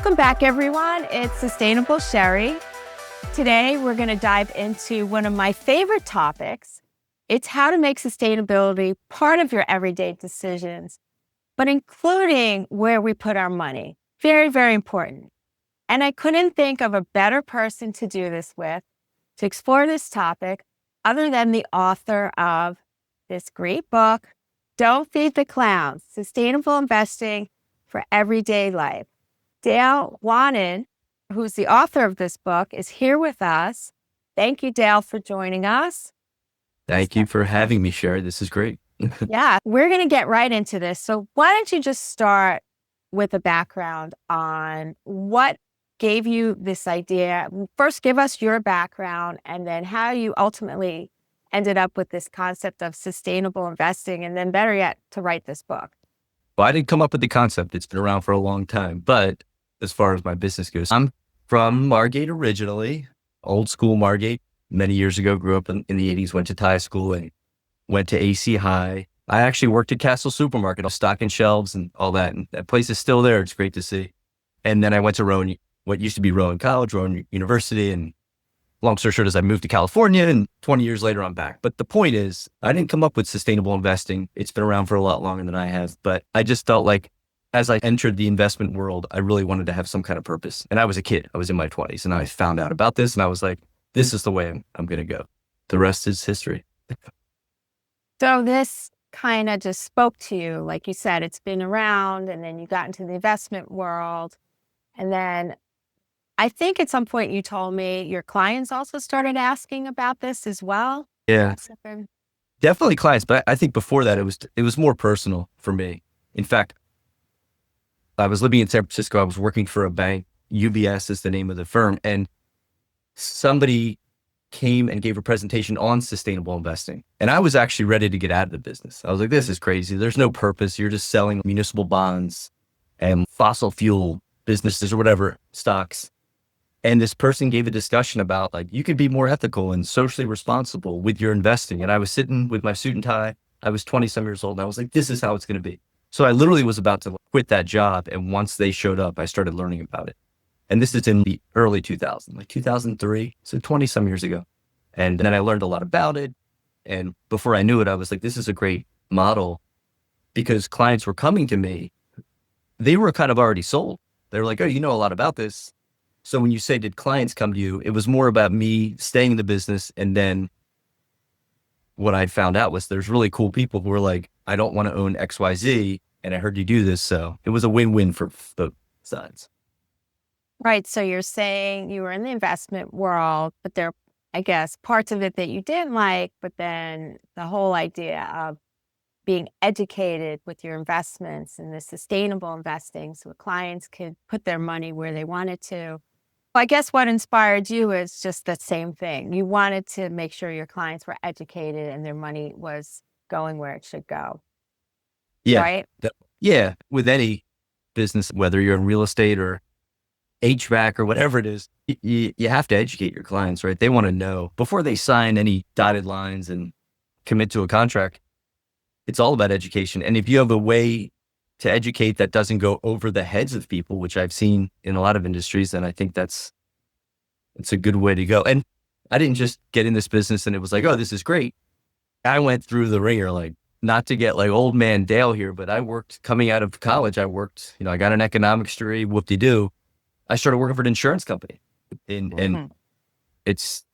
Welcome back, everyone. It's Sustainable Sherri. Today, we're going to dive into one of my favorite topics. It's how to make sustainability part of your everyday decisions, but including where we put our money. Very, very important. And I couldn't think of a better person to do this with, to explore this topic, other than the author of this great book, Don't Feed the Clowns, Sustainable Investing for Everyday Life. Dale Wannen, who's the author of this book, is here with us. Thank you, Dale, for joining us. Thank you for having me, Sherri. This is great. Yeah, we're going to get right into this. So why don't you just start with a background on what gave you this idea? First, give us your background and then how you ultimately ended up with this concept of sustainable investing, and then better yet, to write this book. Well, I didn't come up with the concept. It's been around for a long time. But as far as my business goes, I'm from Margate originally, old school Margate. Many years ago, grew up in the 80s, went to Thai school and went to AC High. I actually worked at Castle Supermarket, stocking shelves and all that. And that place is still there. It's great to see. And then I went to Rowan, what used to be Rowan College, Rowan University. And long story short is I moved to California, and 20 years later, I'm back. But the point is, I didn't come up with sustainable investing. It's been around for a lot longer than I have. But I just felt like as I entered the investment world, I really wanted to have some kind of purpose. And I was a kid. I was in my 20s. And I found out about this. And I was like, this is the way I'm going to go. The rest is history. So this kind of just spoke to you. Like you said, it's been around, and then you got into the investment world. And then I think at some point you told me your clients also started asking about this as well. Yeah, definitely clients. But I think before that, it was more personal for me. In fact, I was living in San Francisco. I was working for a bank. UBS is the name of the firm. And somebody came and gave a presentation on sustainable investing. And I was actually ready to get out of the business. I was like, this is crazy. There's no purpose. You're just selling municipal bonds and fossil fuel businesses or whatever, stocks. And this person gave a discussion about like, you could be more ethical and socially responsible with your investing. And I was sitting with my suit and tie. I was 20 some years old. And I was like, this is how it's going to be. So I literally was about to quit that job. And once they showed up, I started learning about it. And this is in the early 2000s, like 2003. So 20 some years ago. And then I learned a lot about it. And before I knew it, I was like, this is a great model, because clients were coming to me. They were kind of already sold. They were like, oh, you know a lot about this. So when you say, did clients come to you? It was more about me staying in the business. And then what I found out was there's really cool people who were like, I don't want to own XYZ. And I heard you do this. So it was a win-win for both sides. Right. So you're saying you were in the investment world, but there are, I guess, parts of it that you didn't like, but then the whole idea of being educated with your investments and the sustainable investing so clients could put their money where they wanted to. I guess what inspired you is just the same thing. You wanted to make sure your clients were educated and their money was going where it should go. Yeah. Right? Yeah. With any business, whether you're in real estate or HVAC or whatever it is, you have to educate your clients, right? They want to know before they sign any dotted lines and commit to a contract. It's all about education. And if you have a way to educate that doesn't go over the heads of people, which I've seen in a lot of industries, then I think it's a good way to go. And I didn't just get in this business and it was like, oh, this is great. I went through the ringer, like, not to get like old man Dale here, but I worked coming out of college. I got an economics degree, whoop-de-doo. I started working for an insurance company. And it's,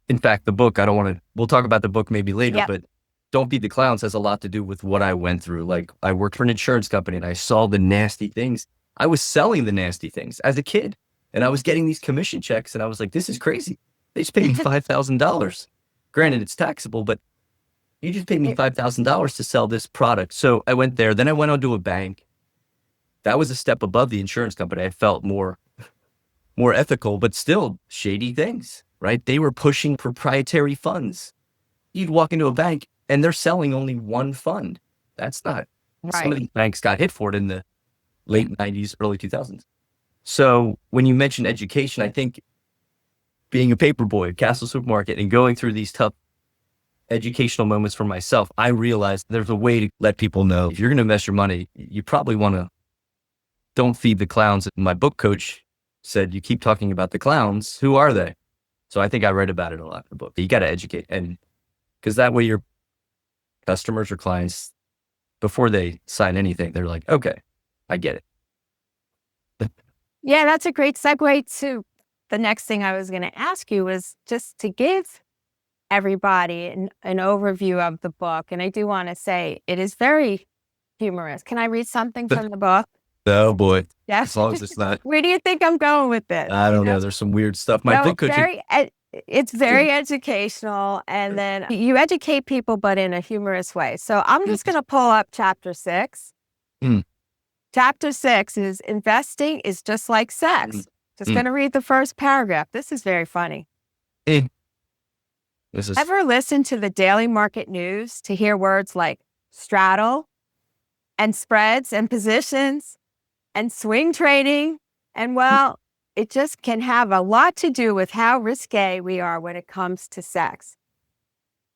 in fact, the book, we'll talk about the book maybe later, but Don't Feed the Clowns has a lot to do with what I went through. Like, I worked for an insurance company and I saw the nasty things. I was selling the nasty things as a kid, and I was getting these commission checks, and I was like, this is crazy. They just paid me $5,000. Granted, it's taxable, but you just paid me $5,000 to sell this product. So I went there. Then I went on to a bank. That was a step above the insurance company. I felt more ethical, but still shady things, right? They were pushing proprietary funds. You'd walk into a bank and they're selling only one fund. That's not, Right. Some of these banks got hit for it in the late 90s, early 2000s. So when you mention education, I think being a paper boy at Castle Supermarket and going through these tough educational moments for myself, I realized there's a way to let people know if you're going to invest your money, you probably want to don't feed the clowns. My book coach said, you keep talking about the clowns. Who are they? So I think I write about it a lot in the book. You got to educate. And because that way your customers or clients, before they sign anything, they're like, okay, I get it. Yeah, that's a great segue to the next thing I was going to ask you was just to give everybody an overview of the book. And I do want to say it is very humorous. Can I read something from the book? Oh boy. Yeah. As long as it's not, Where do you think I'm going with this? I don't know. There's some weird stuff. My No, book coaching. it's very educational. And then you educate people, but in a humorous way. So I'm just going to pull up chapter 6. Mm. Chapter 6 is investing is just like sex. Just going to read the first paragraph. This is very funny. Ever listen to the daily market news to hear words like straddle and spreads and positions and swing trading? And well, it just can have a lot to do with how risque we are when it comes to sex.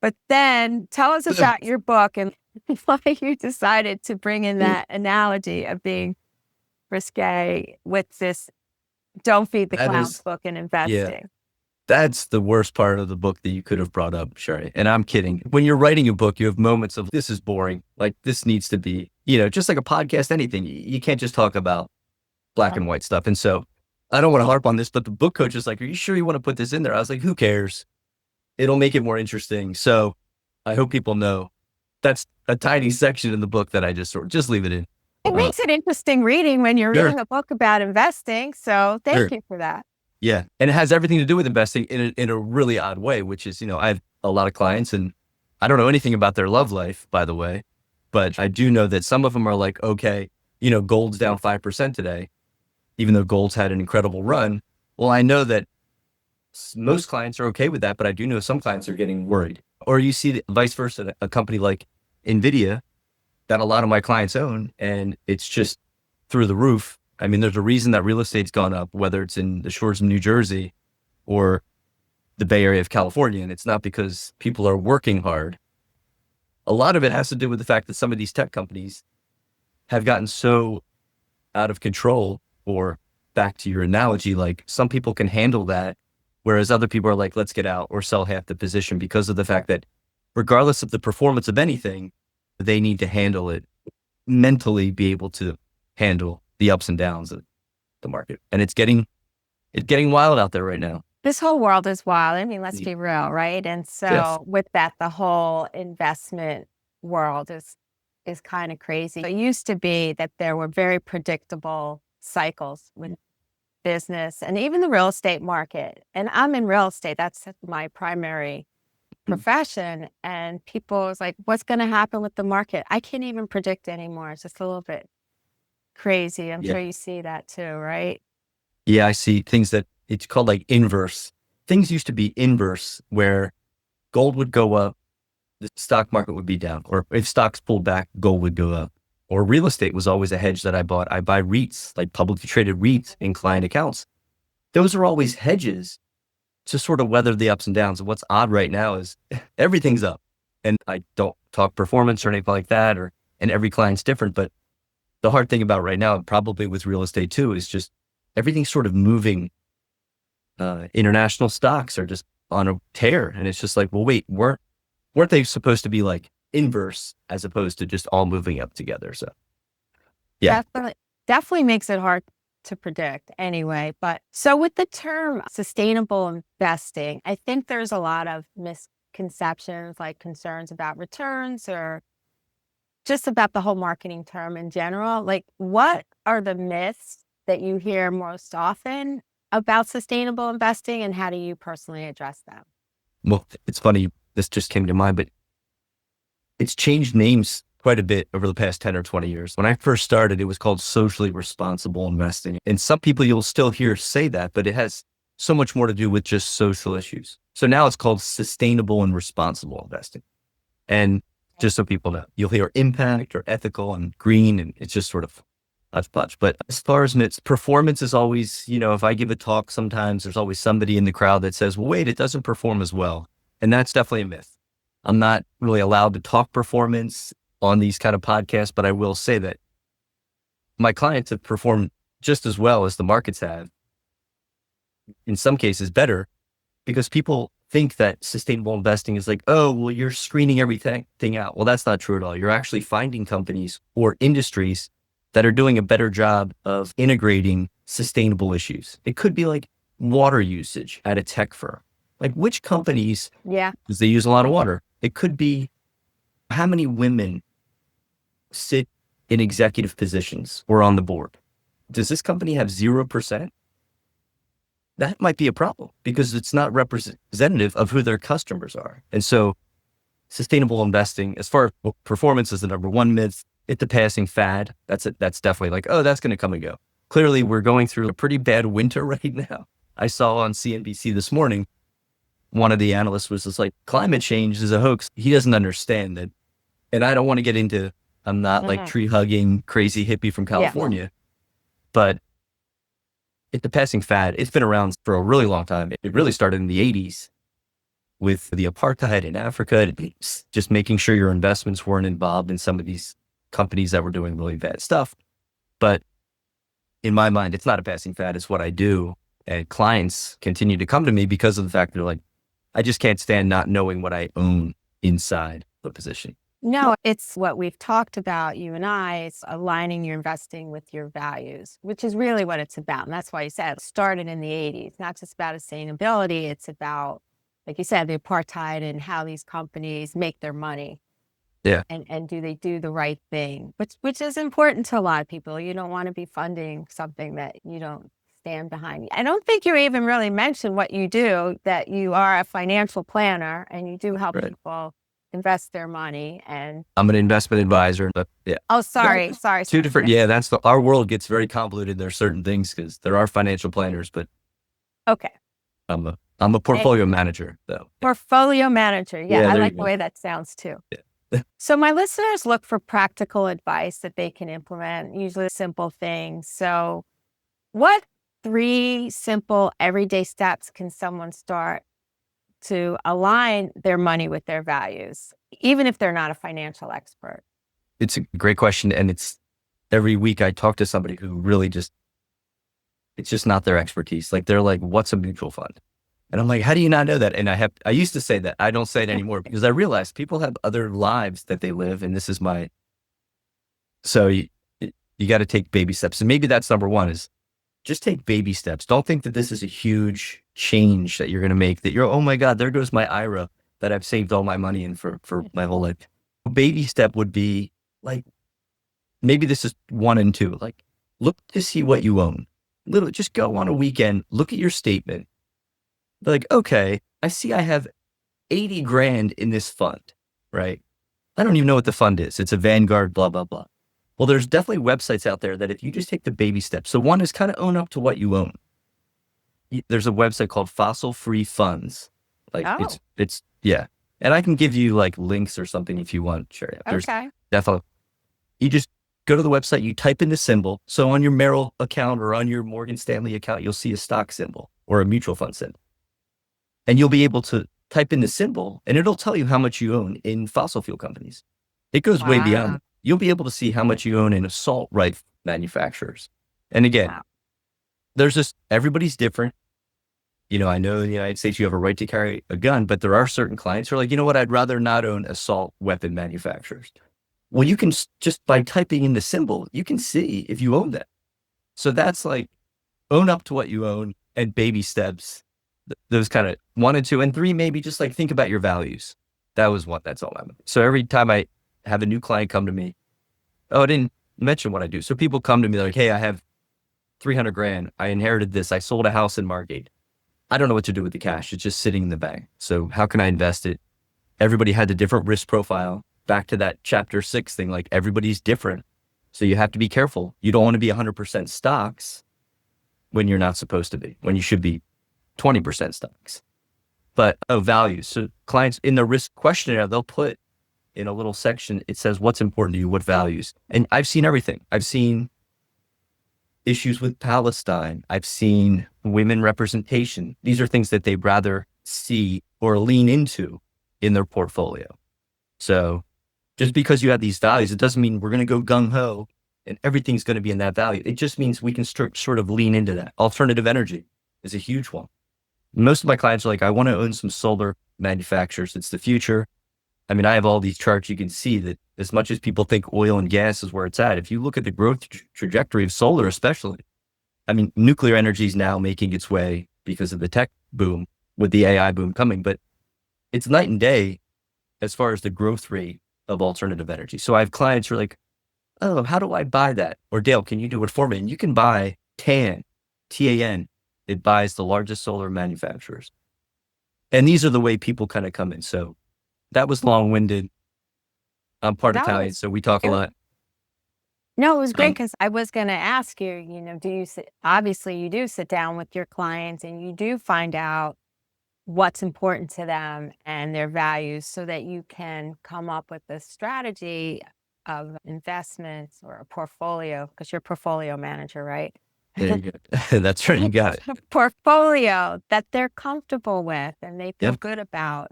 But then tell us about your book and why you decided to bring in that analogy of being risque with this Don't Feed the Clowns book in investing. Yeah, that's the worst part of the book that you could have brought up, Sherri. And I'm kidding. When you're writing a book, you have moments of this is boring. Like this needs to be, just like a podcast, anything. You can't just talk about black and white stuff. And so I don't want to harp on this, but the book coach is like, are you sure you want to put this in there? I was like, who cares? It'll make it more interesting. So I hope people know that's a tiny section in the book that I just leave it in. It makes it interesting reading when you're reading a book about investing. So thank you for that. Yeah. And it has everything to do with investing in a really odd way, which is, I have a lot of clients and I don't know anything about their love life, by the way, but I do know that some of them are like, okay, gold's down 5% today, even though gold's had an incredible run. Well, I know that most clients are okay with that, but I do know some clients are getting worried. Or you see the vice versa, a company like NVIDIA that a lot of my clients own, and it's just through the roof. I mean, there's a reason that real estate's gone up, whether it's in the shores of New Jersey or the Bay Area of California. And it's not because people are working hard. A lot of it has to do with the fact that some of these tech companies have gotten so out of control, or back to your analogy, like some people can handle that, whereas other people are like, let's get out or sell half the position, because of the fact that regardless of the performance of anything, they need to handle it mentally, be able to handle the ups and downs of the market. And it's getting wild out there right now. This whole world is wild. I mean, let's be real, right? And so with that, the whole investment world is kind of crazy. It used to be that there were very predictable cycles with business and even the real estate market. And I'm in real estate. That's my primary profession. And people was like, what's going to happen with the market? I can't even predict anymore. It's just a little bit crazy. I'm sure you see that too, right? Yeah, I see things that it's called like inverse. Things used to be inverse, where gold would go up, the stock market would be down. Or if stocks pulled back, gold would go up. Or real estate was always a hedge that I bought. I buy REITs, like publicly traded REITs in client accounts. Those are always hedges to sort of weather the ups and downs. And what's odd right now is everything's up. And I don't talk performance or anything like that, and every client's different. But the hard thing about right now, and probably with real estate too, is just everything's sort of moving. International stocks are just on a tear. And it's just like, well, wait, weren't they supposed to be like inverse as opposed to just all moving up together? So yeah. Definitely makes it hard to predict anyway. But so with the term sustainable investing, I think there's a lot of misconceptions, like concerns about returns or just about the whole marketing term in general. Like, what are the myths that you hear most often about sustainable investing, and how do you personally address them? Well, it's funny, this just came to mind, but it's changed names quite a bit over the past 10 or 20 years. When I first started, it was called socially responsible investing. And some people you'll still hear say that, but it has so much more to do with just social issues. So now it's called sustainable and responsible investing. And just so people know, you'll hear impact or ethical and green, and it's just sort of hodgepodge. But as far as myths, performance is always, if I give a talk, sometimes there's always somebody in the crowd that says, well, wait, it doesn't perform as well. And that's definitely a myth. I'm not really allowed to talk performance on these kind of podcasts, but I will say that my clients have performed just as well as the markets have, in some cases better, because people think that sustainable investing is like, oh, well, you're screening everything out. Well, that's not true at all. You're actually finding companies or industries that are doing a better job of integrating sustainable issues. It could be like water usage at a tech firm. Like which companies, Yeah. because they use a lot of water. It could be how many women sit in executive positions or on the board. Does this company have 0%? That might be a problem because it's not representative of who their customers are. And so sustainable investing, as far as performance is the number one myth, it's a passing fad. That's definitely like, oh, that's going to come and go. Clearly, we're going through a pretty bad winter right now. I saw on CNBC this morning, one of the analysts was just like, climate change is a hoax. He doesn't understand that. And I don't want to get into, I'm not like tree hugging, crazy hippie from California, but it's a passing fad. It's been around for a really long time. It really started in the 80s with the apartheid in Africa, just making sure your investments weren't involved in some of these companies that were doing really bad stuff. But in my mind, it's not a passing fad. It's what I do. And clients continue to come to me because of the fact they're like, I just can't stand not knowing what I own inside the position. No, it's what we've talked about, you and I. It's aligning your investing with your values, which is really what it's about. And that's why you said it started in the 80s, not just about sustainability. It's about, like you said, the apartheid and how these companies make their money. Yeah. And do they do the right thing, which is important to a lot of people. You don't want to be funding something that you don't stand behind. I don't think you even really mentioned what you do, that you are a financial planner and you do help people invest their money. And I'm an investment advisor, but yeah. Oh, sorry. Two different. Yeah, our world gets very convoluted. There's certain things because there are financial planners, but okay. I'm a portfolio manager though. Portfolio manager. Yeah, I like the go. way that sounds too. Yeah. So my listeners look for practical advice that they can implement, usually simple things. So what 3 simple everyday steps can someone start to align their money with their values, even if they're not a financial expert? It's a great question. And it's every week I talk to somebody who really it's just not their expertise. Like they're like, what's a mutual fund? And I'm like, how do you not know that? And I used to say that. I don't say it anymore because I realized people have other lives that they live. And this is so you got to take baby steps. And maybe that's number one is just take baby steps. Don't think that this is a huge change that you're going to make, that oh my God, there goes my IRA that I've saved all my money in for my whole life. A baby step would be like, maybe this is 1 and 2, like look to see what you own. Just go on a weekend, look at your statement. Be like, okay, I see I have 80 grand in this fund, right? I don't even know what the fund is. It's a Vanguard, blah, blah, blah. Well, there's definitely websites out there that if you just take the baby steps. So one is kind of own up to what you own. There's a website called Fossil Free Funds. Like it's yeah. And I can give you like links or something if you want. Sure. Yeah. There's definitely, you just go to the website, you type in the symbol. So on your Merrill account or on your Morgan Stanley account, you'll see a stock symbol or a mutual fund symbol. And you'll be able to type in the symbol and it'll tell you how much you own in fossil fuel companies. It goes way beyond. You'll be able to see how much you own in assault rifle manufacturers. And again, there's everybody's different. You know, I know in the United States, you have a right to carry a gun, but there are certain clients who are like, you know what, I'd rather not own assault weapon manufacturers. Well, you can just by typing in the symbol, you can see if you own that. So that's like own up to what you own and baby steps. Those kind of 1 and 2 and 3, maybe just like think about your values. That's all I'm. So every time I have a new client come to me, I didn't mention what I do. So people come to me like, hey, I have 300 grand. I inherited this. I sold a house in Margate. I don't know what to do with the cash. It's just sitting in the bank. So how can I invest it? Everybody had a different risk profile. Back to that chapter 6 thing, like everybody's different. So you have to be careful. You don't want to be 100% stocks when you're not supposed to be, when you should be 20% stocks. But values. So clients in the risk questionnaire, they'll put in a little section, it says, what's important to you? What values? And I've seen everything. I've seen issues with Palestine. I've seen women representation. These are things that they'd rather see or lean into in their portfolio. So just because you have these values, it doesn't mean we're going to go gung ho and everything's going to be in that value. It just means we can sort of lean into that. Alternative energy is a huge one. Most of my clients are like, I want to own some solar manufacturers. It's the future. I mean, I have all these charts. You can see that as much as people think oil and gas is where it's at, if you look at the growth trajectory of solar, especially, I mean, nuclear energy is now making its way because of the tech boom with the AI boom coming, but it's night and day as far as the growth rate of alternative energy. So I have clients who are like, oh, how do I buy that? Or Dale, can you do it for me? And you can buy TAN, TAN. It buys the largest solar manufacturers. And these are the way people kind of come in. So that was long-winded. I'm part Italian, so we talk a lot. No, it was great because I was going to ask you, obviously you do sit down with your clients and you do find out what's important to them and their values so that you can come up with a strategy of investments or a portfolio, because you're a portfolio manager, right? There you go. That's right. You got it. Portfolio that they're comfortable with and they feel Yep. good about.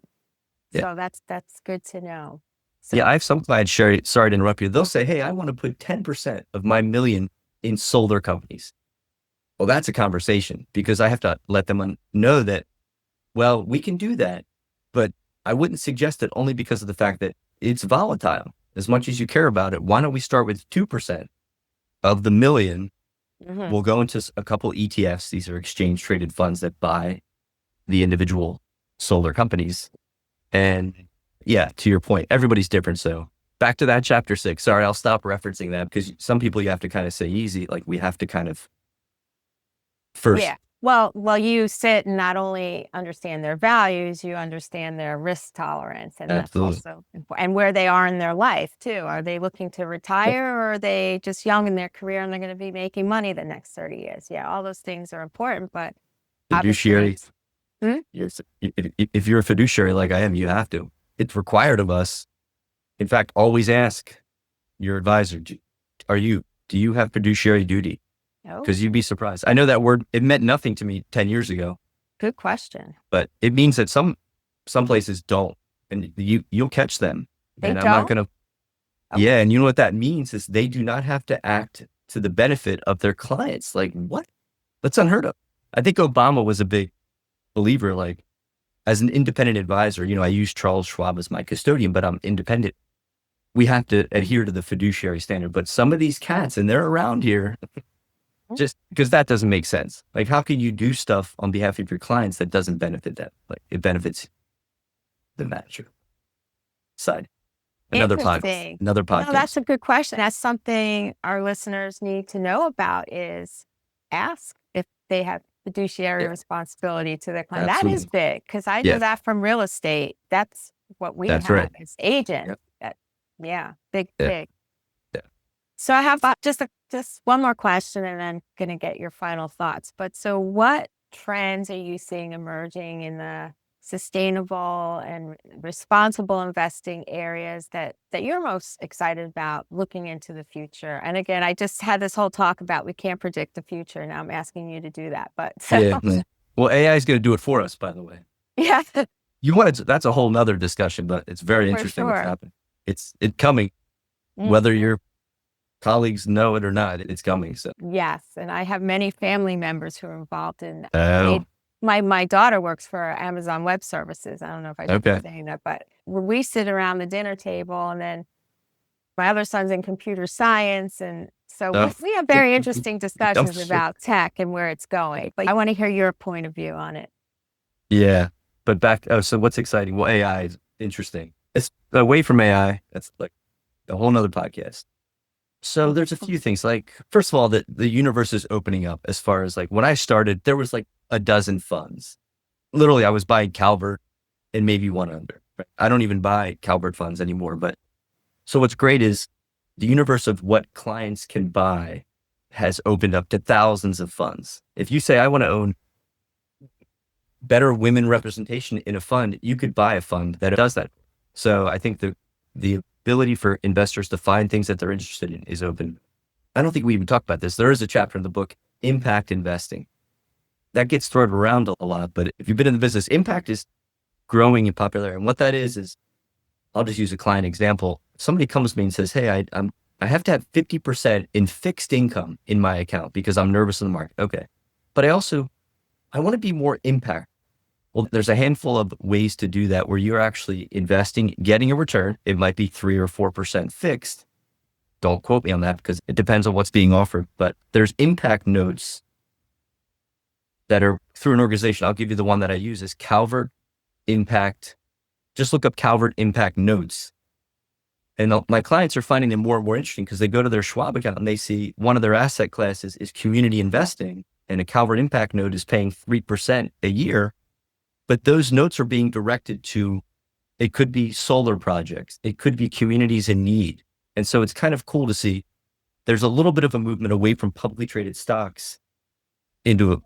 So that's good to know. So, yeah, I have some clients, Sherri, sorry to interrupt you. They'll say, hey, I want to put 10% of my million in solar companies. Well, that's a conversation because I have to let them know that, well, we can do that, but I wouldn't suggest it only because of the fact that it's volatile. As much as you care about it, why don't we start with 2% of the million? We'll go into a couple ETFs. These are exchange traded funds that buy the individual solar companies. And yeah, to your point, everybody's different. So back to that chapter 6. Sorry, I'll stop referencing that because some people you have to kind of say easy. Like we have to kind of first. Yeah. Well, you sit and not only understand their values, you understand their risk tolerance, and Absolutely. that's also important. And where they are in their life too. Are they looking to retire, or are they just young in their career and they're going to be making money the next 30 years? Yeah, all those things are important, but Fiduciary. obviously, If you're a fiduciary like I am, you have to. It's required of us. In fact, always ask your advisor, do you have fiduciary duty? Because you'd be surprised. I know that word, it meant nothing to me 10 years ago. Good question. But it means that some places don't, and you'll catch them. They and don't? I'm not going to. Yeah. And you know what that means is they do not have to act to the benefit of their clients. Like what? That's unheard of. I think Obama was a big believer, like as an independent advisor, I use Charles Schwab as my custodian, but I'm independent. We have to adhere to the fiduciary standard. But some of these cats, and they're around here, just because that doesn't make sense. Like, how can you do stuff on behalf of your clients that doesn't benefit them? Like, it benefits the manager side. Another podcast. No, that's a good question. That's something our listeners need to know about is ask if they have fiduciary responsibility to their client. Absolutely. That is big because I know that from real estate. That's what we have as agents. Big. Yeah. So I have just one more question and then going to get your final thoughts. But so what trends are you seeing emerging in the sustainable and responsible investing areas that you're most excited about looking into the future? And again, I just had this whole talk about we can't predict the future. Now I'm asking you to do that. But well, AI is going to do it for us, by the way. Yeah. That's a whole nother discussion, but it's very interesting what's happening. It's coming, whether your colleagues know it or not, it's coming. So yes. And I have many family members who are involved in My daughter works for Amazon Web Services. I don't know if I should be saying that, but we sit around the dinner table, and then my other son's in computer science. And so we have very interesting discussions about tech and where it's going. But I want to hear your point of view on it. Yeah. But so what's exciting? Well, AI is interesting. It's away from AI. That's like a whole nother podcast. So there's a few things, like, first of all, the universe is opening up as far as like when I started, there was like a dozen funds. Literally, I was buying Calvert and maybe one under. I don't even buy Calvert funds anymore. But so what's great is the universe of what clients can buy has opened up to thousands of funds. If you say, I want to own better women representation in a fund, you could buy a fund that does that. So I think the ability for investors to find things that they're interested in is open. I don't think we even talked about this. There is a chapter in the book, Impact Investing. That gets thrown around a lot, but if you've been in the business, impact is growing in popularity. And what that is I'll just use a client example. Somebody comes to me and says, hey, I I have to have 50% in fixed income in my account because I'm nervous in the market. Okay. But I want to be more impact. Well, there's a handful of ways to do that where you're actually investing, getting a return. It might be 3 or 4% fixed. Don't quote me on that because it depends on what's being offered. But there's impact notes that are through an organization. I'll give you the one that I use is Calvert Impact. Just look up Calvert Impact Notes. And my clients are finding them more and more interesting because they go to their Schwab account and they see one of their asset classes is community investing. And a Calvert Impact Note is paying 3% a year. But those notes are being directed to, it could be solar projects. It could be communities in need. And so it's kind of cool to see there's a little bit of a movement away from publicly traded stocks into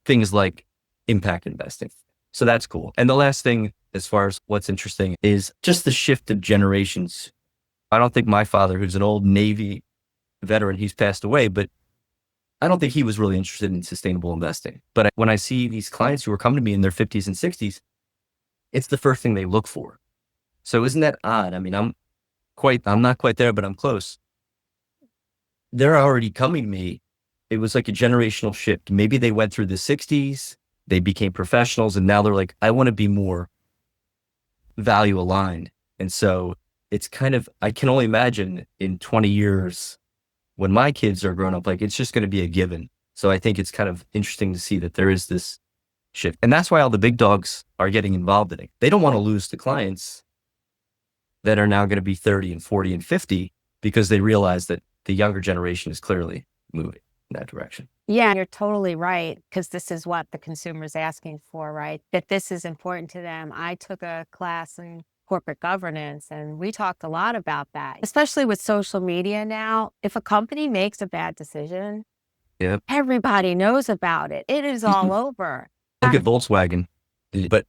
things like impact investing. So that's cool. And the last thing, as far as what's interesting, is just the shift of generations. I don't think my father, who's an old Navy veteran, he's passed away, but I don't think he was really interested in sustainable investing. But when I see these clients who are coming to me in their 50s and 60s, it's the first thing they look for. So isn't that odd? I mean, I'm not quite there, but I'm close. They're already coming to me. It was like a generational shift. Maybe they went through the 60s, they became professionals, and now they're like, I want to be more value aligned. And so it's kind of, I can only imagine in 20 years when my kids are grown up, like it's just going to be a given. So I think it's kind of interesting to see that there is this shift. And that's why all the big dogs are getting involved in it. They don't want to lose the clients that are now going to be 30 and 40 and 50 because they realize that the younger generation is clearly moving in that direction. Yeah, you're totally right, because this is what the consumer's asking for, right? That this is important to them. I took a class in corporate governance, and we talked a lot about that, especially with social media now. If a company makes a bad decision, Yep. everybody knows about it. It is all over. Look at Volkswagen. But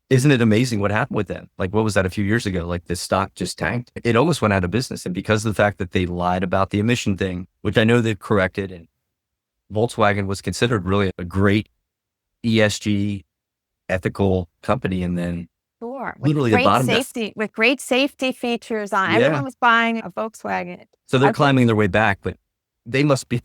isn't it amazing what happened with them? Like, what was that a few years ago? Like the stock just tanked. It almost went out of business. And because of the fact that they lied about the emission thing, which I know they've corrected, and Volkswagen was considered really a great ESG ethical company. And then Sure. literally the bottom. With great safety features on. Yeah. Everyone was buying a Volkswagen. So they're climbing their way back, but they must be,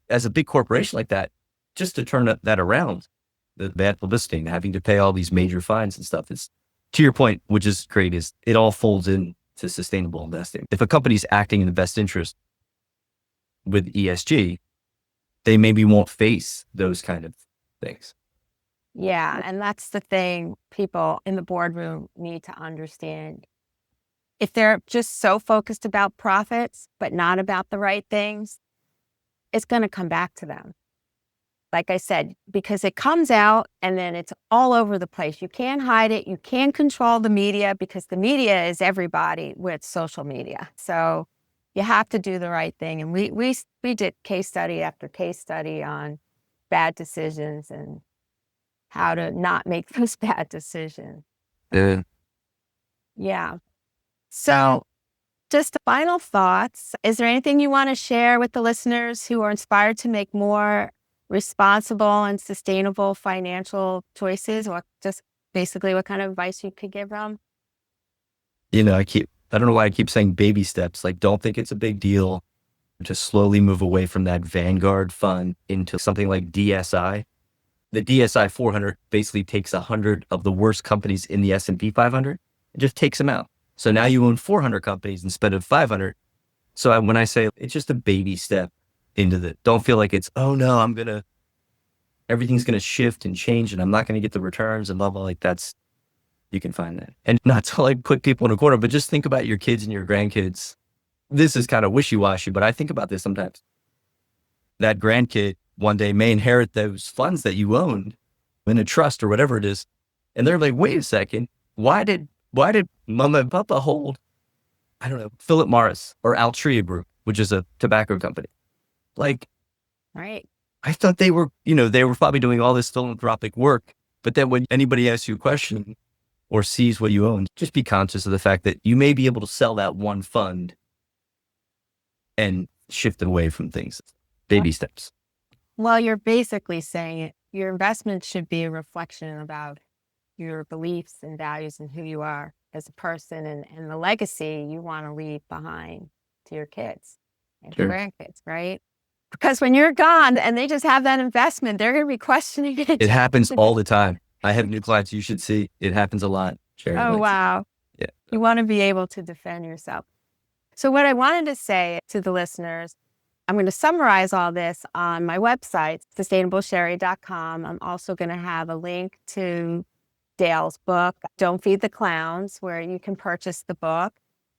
as a big corporation like that, just to turn that around, the bad publicity and having to pay all these major fines and stuff. It's, to your point, which is great, is it all folds into sustainable investing. If a company's acting in the best interest with ESG, they maybe won't face those kind of things. Yeah, and that's the thing people in the boardroom need to understand. If they're just so focused about profits, but not about the right things, it's going to come back to them. Like I said, because it comes out and then it's all over the place. You can't hide it. You can't control the media because the media is everybody with social media. So you have to do the right thing. And we did case study after case study on bad decisions and how to not make those bad decisions. Yeah. So just final thoughts. Is there anything you want to share with the listeners who are inspired to make more responsible and sustainable financial choices, or just basically what kind of advice you could give them? You know, I don't know why I keep saying baby steps. Like, don't think it's a big deal to slowly move away from that Vanguard fund into something like DSI. The DSI 400 basically takes 100 of the worst companies in the S&P 500 and just takes them out. So now you own 400 companies instead of 500. So when I say it's just a baby step into don't feel like it's, oh no, everything's going to shift and change and I'm not going to get the returns and blah, blah, like you can find that. And not to like put people in a corner, but just think about your kids and your grandkids. This is kind of wishy-washy, but I think about this sometimes. That grandkid one day may inherit those funds that you owned in a trust or whatever it is. And they're like, wait a second, why did Mama and Papa hold, I don't know, Philip Morris or Altria Group, which is a tobacco company? Like, right. I thought they were probably doing all this philanthropic work. But then when anybody asks you a question or sees what you own, just be conscious of the fact that you may be able to sell that one fund and shift away from things. Baby steps. Well, you're basically saying your investment should be a reflection about your beliefs and values and who you are as a person and the legacy you want to leave behind. to your kids and Sure. grandkids, right? Because when you're gone and they just have that investment, they're going to be questioning it. It happens all the time. I have new clients you should see. It happens a lot, Sherry. Oh, wow. Yeah. You want to be able to defend yourself. So what I wanted to say to the listeners, I'm going to summarize all this on my website, sustainablesherri.com. I'm also going to have a link to Dale's book, Don't Feed the Clowns, where you can purchase the book.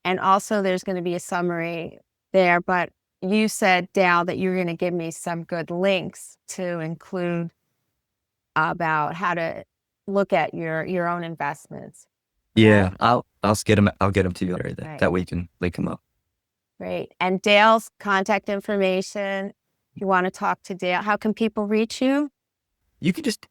And also there's going to be a summary there. But you said, Dale, that you're going to give me some good links to include about how to look at your own investments. Yeah, I'll get them. I'll get them to you right there. Right. That way you can link them up. Great. And Dale's contact information, if you want to talk to Dale, how can people reach you? You can just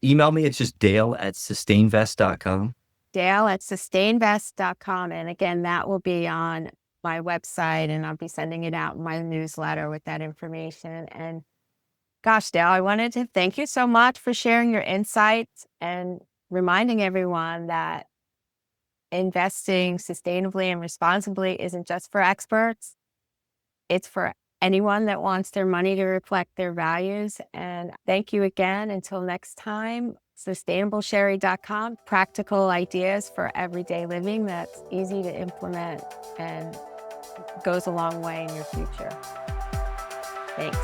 email me. It's just dale@sustainvest.com. Dale@sustainvest.com. And again, that will be on my website, and I'll be sending it out in my newsletter with that information. And gosh, Dale, I wanted to thank you so much for sharing your insights and reminding everyone that investing sustainably and responsibly isn't just for experts. It's for anyone that wants their money to reflect their values. And thank you again. Until next time, sustainablesherri.com, practical ideas for everyday living that's easy to implement and goes a long way in your future. Thanks.